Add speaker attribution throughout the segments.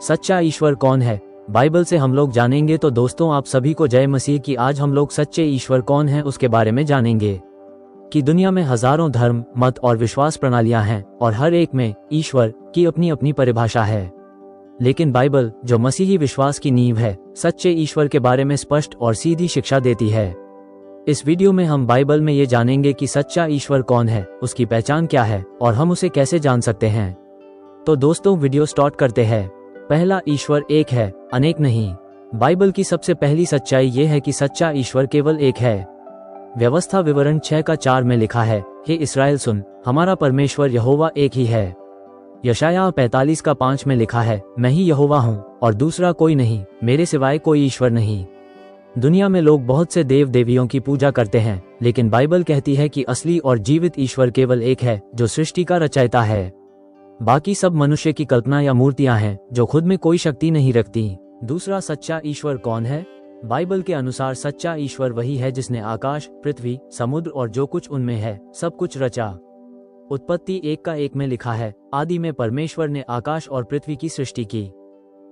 Speaker 1: सच्चा ईश्वर कौन है, बाइबल से हम लोग जानेंगे। तो दोस्तों, आप सभी को जय मसीह की। आज हम लोग सच्चे ईश्वर कौन है उसके बारे में जानेंगे कि दुनिया में हजारों धर्म, मत और विश्वास प्रणालियां हैं और हर एक में ईश्वर की अपनी अपनी परिभाषा है। लेकिन बाइबल, जो मसीही विश्वास की नींव है, सच्चे ईश्वर के बारे में स्पष्ट और सीधी शिक्षा देती है। इस वीडियो में हम बाइबल में ये जानेंगे कि सच्चा ईश्वर कौन है, उसकी पहचान क्या है और हम उसे कैसे जान सकते हैं। तो दोस्तों, वीडियो स्टार्ट करते हैं। पहला, ईश्वर एक है, अनेक नहीं। बाइबल की सबसे पहली सच्चाई ये है कि सच्चा ईश्वर केवल एक है। व्यवस्था विवरण 6:4 में लिखा है, हे इस्राएल सुन, हमारा परमेश्वर यहोवा एक ही है। यशायाह 45:5 में लिखा है, मैं ही यहोवा हूँ और दूसरा कोई नहीं, मेरे सिवाय कोई ईश्वर नहीं। दुनिया में लोग बहुत से देव देवियों की पूजा करते हैं, लेकिन बाइबल कहती है कि असली और जीवित ईश्वर केवल एक है, जो सृष्टि का रचयिता है। बाकी सब मनुष्य की कल्पना या मूर्तियां हैं जो खुद में कोई शक्ति नहीं रखती। दूसरा, सच्चा ईश्वर कौन है? बाइबल के अनुसार सच्चा ईश्वर वही है जिसने आकाश, पृथ्वी, समुद्र और जो कुछ उनमें है सब कुछ रचा। उत्पत्ति 1:1 में लिखा है, आदि में परमेश्वर ने आकाश और पृथ्वी की सृष्टि की।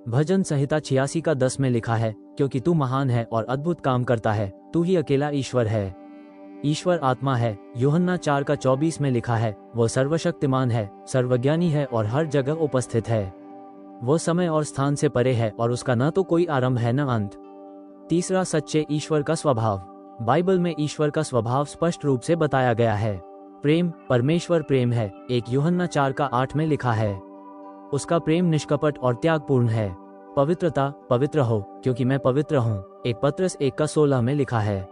Speaker 1: भजन संहिता 86:10 में लिखा है, क्योंकि तू महान है और अद्भुत काम करता है, तू ही अकेला ईश्वर है। ईश्वर आत्मा है। यूहन्ना 4:24 में लिखा है, वो सर्वशक्तिमान है, सर्वज्ञानी है और हर जगह उपस्थित है। वो समय और स्थान से परे है और उसका न तो कोई आरंभ है न अंत। तीसरा, सच्चे ईश्वर का स्वभाव। बाइबल में ईश्वर का स्वभाव स्पष्ट रूप से बताया गया है। प्रेम, परमेश्वर प्रेम है। 1 यूहन्ना 4:8 में लिखा है, उसका प्रेम निष्कपट और त्यागपूर्ण है। पवित्रता, पवित्र हो क्योंकि मैं पवित्र हूँ। 1 पत्रस 1:16 में लिखा है।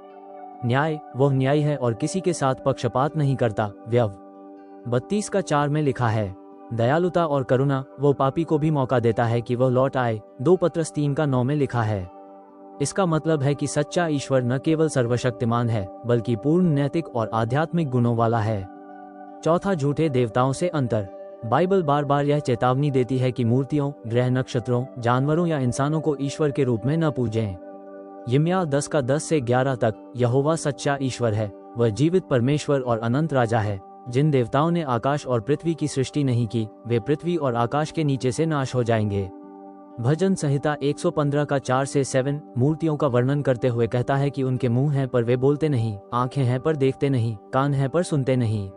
Speaker 1: न्याय, वह न्यायी है और किसी के साथ पक्षपात नहीं करता। व्यव 32:4 में लिखा है। दयालुता और करुणा, वो पापी को भी मौका देता है कि वह लौट आए। 2 पत्रस 3:9 में लिखा है। इसका मतलब है कि सच्चा ईश्वर न केवल सर्वशक्तिमान है, बल्कि पूर्ण नैतिक और आध्यात्मिक गुणों वाला है। चौथा, झूठे देवताओं से अंतर। बाइबल बार बार यह चेतावनी देती है कि मूर्तियों, ग्रह नक्षत्रों, जानवरों या इंसानों को ईश्वर के रूप में न पूजें। यिर्मयाह 10:10 से 11 तक, यहोवा सच्चा ईश्वर है, वह जीवित परमेश्वर और अनंत राजा है। जिन देवताओं ने आकाश और पृथ्वी की सृष्टि नहीं की, वे पृथ्वी और आकाश के नीचे से नाश हो जाएंगे। भजन संहिता 115:4 से 7 मूर्तियों का वर्णन करते हुए कहता है कि उनके मुंह हैं पर वे बोलते नहीं, आंखें हैं पर देखते नहीं, कान हैं पर सुनते नहीं।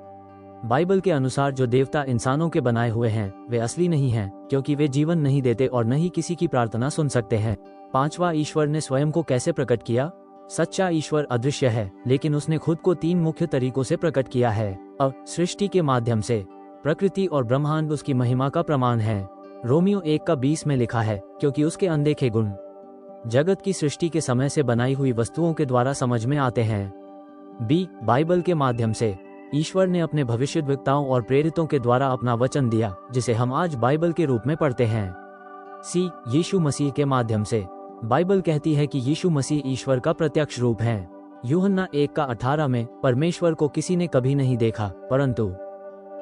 Speaker 1: बाइबल के अनुसार जो देवता इंसानों के बनाए हुए हैं, वे असली नहीं हैं, क्योंकि वे जीवन नहीं देते और न ही किसी की प्रार्थना सुन सकते हैं। पांचवा, ईश्वर ने स्वयं को कैसे प्रकट किया? सच्चा ईश्वर अदृश्य है, लेकिन उसने खुद को 3 मुख्य तरीकों से प्रकट किया है। सृष्टि के माध्यम से। प्रकृति और ब्रह्मांड उसकी महिमा का प्रमाण है। रोमियो 1:20 में लिखा है, क्योंकि उसके अनदेखे गुण जगत की सृष्टि के समय से बनाई हुई वस्तुओं के द्वारा समझ में आते हैं। बी, बाइबल के माध्यम से। ईश्वर ने अपने भविष्यद्वक्ताओं और प्रेरितों के द्वारा अपना वचन दिया, जिसे हम आज बाइबल के रूप में पढ़ते हैं। सी, यीशु मसीह के माध्यम से। बाइबल कहती है कि यीशु मसीह ईश्वर का प्रत्यक्ष रूप है। यूहन्ना 1:18 में, परमेश्वर को किसी ने कभी नहीं देखा, परंतु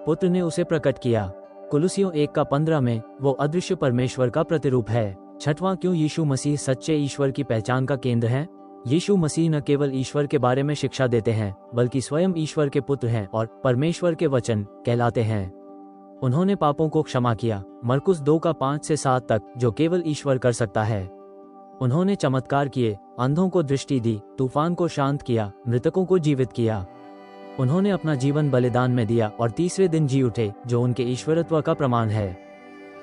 Speaker 1: पुत्र ने उसे प्रकट किया। कुलुसियों 1:15 में, वो अदृश्य परमेश्वर का प्रतिरूप है। छठवां, क्यों यीशु मसीह सच्चे ईश्वर की पहचान का केंद्र है? यीशु मसीह न केवल ईश्वर के बारे में शिक्षा देते हैं, बल्कि स्वयं ईश्वर के पुत्र हैं और परमेश्वर के वचन कहलाते हैं। उन्होंने पापों को क्षमा किया, मरकुस 2:5 से 7 तक, जो केवल ईश्वर कर सकता है। उन्होंने चमत्कार किए, अंधों को दृष्टि दी, तूफान को शांत किया, मृतकों को जीवित किया। उन्होंने अपना जीवन बलिदान में दिया और तीसरे दिन जी उठे, जो उनके ईश्वरत्व का प्रमाण है।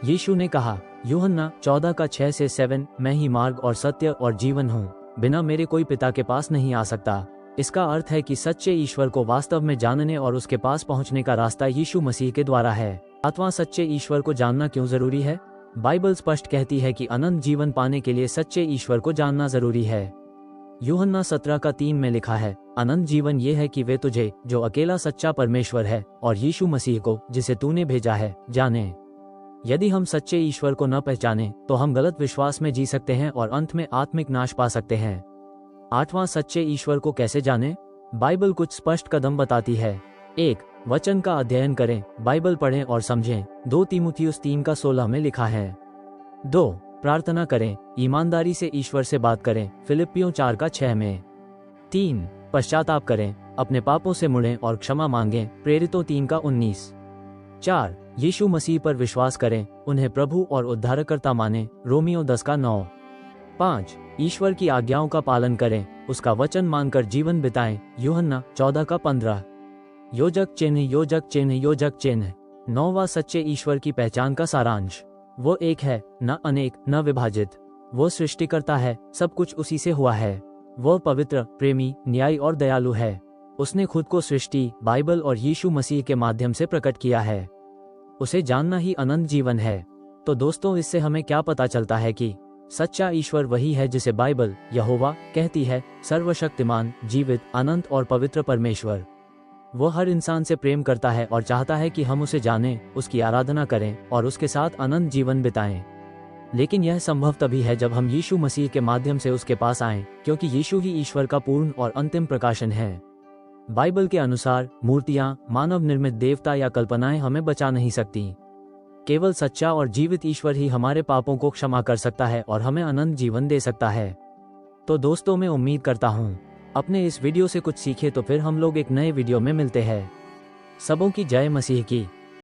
Speaker 1: यीशु ने कहा, यूहन्ना 14:6 से 7, मैं ही मार्ग और सत्य और जीवन हूँ, बिना मेरे कोई पिता के पास नहीं आ सकता। इसका अर्थ है कि सच्चे ईश्वर को वास्तव में जानने और उसके पास पहुँचने का रास्ता यीशु मसीह के द्वारा है। अथवा सच्चे ईश्वर को जानना क्यों जरूरी है? बाइबल स्पष्ट कहती है कि अनंत जीवन पाने के लिए सच्चे ईश्वर को जानना जरूरी है। यूहन्ना 17:3 में लिखा है, अनंत जीवन ये है कि वे तुझे, जो अकेला सच्चा परमेश्वर है, और यीशु मसीह को, जिसे तूने भेजा है, जाने। यदि हम सच्चे ईश्वर को न पहचाने, तो हम गलत विश्वास में जी सकते हैं और अंत में आत्मिक नाश पा सकते हैं। आठवां, सच्चे ईश्वर को कैसे जाने? बाइबल कुछ स्पष्ट कदम बताती है। 1, वचन का अध्ययन करें, बाइबल पढ़ें और समझें। 2 तीमुथियुस 3:16 में लिखा है। 2, प्रार्थना करें, ईमानदारी से ईश्वर से बात करें, फिलिप्पियों 4:6 में। 3, पश्चाताप करें, अपने पापों से मुड़ें और क्षमा मांगें, प्रेरितों 3:19। 4, यीशु मसीह पर विश्वास करें, उन्हें प्रभु और उद्धारकर्ता माने। रोमियो 10:9। 5. ईश्वर की आज्ञाओं का पालन करें, उसका वचन मानकर जीवन बिताएं। यूहन्ना 14:15। योजक चिन्ह, योजक चिन्ह, योजक चिन्ह। 9वां सच्चे ईश्वर की पहचान का सारांश। वो एक है, न अनेक, न विभाजित। वो सृष्टिकर्ता है, सब कुछ उसी से हुआ है। वो पवित्र, प्रेमी, न्यायी और दयालु है। उसने खुद को सृष्टि, बाइबल और यीशु मसीह के माध्यम से प्रकट किया है। उसे जानना ही अनंत जीवन है। तो दोस्तों, इससे हमें क्या पता चलता है कि सच्चा ईश्वर वही है जिसे बाइबल, यहोवा, कहती है, सर्वशक्तिमान, जीवित, अनंत और पवित्र परमेश्वर। वो हर इंसान से प्रेम करता है और चाहता है कि हम उसे जानें, उसकी आराधना करें और उसके साथ अनंत जीवन बिताएं। लेकिन यह संभव तभी है जब हम यीशु मसीह के माध्यम से उसके पास आएं, क्योंकि यीशु ही ईश्वर का पूर्ण और अंतिम प्रकाशन है। बाइबल के अनुसार मूर्तियां, मानव निर्मित देवता या कल्पनाएं हमें बचा नहीं सकती। केवल सच्चा और जीवित ईश्वर ही हमारे पापों को क्षमा कर सकता है और हमें अनंत जीवन दे सकता है। तो दोस्तों, मैं उम्मीद करता हूँ अपने इस वीडियो से कुछ सीखे। तो फिर हम लोग एक नए वीडियो में मिलते हैं। सबों की जय मसीह की।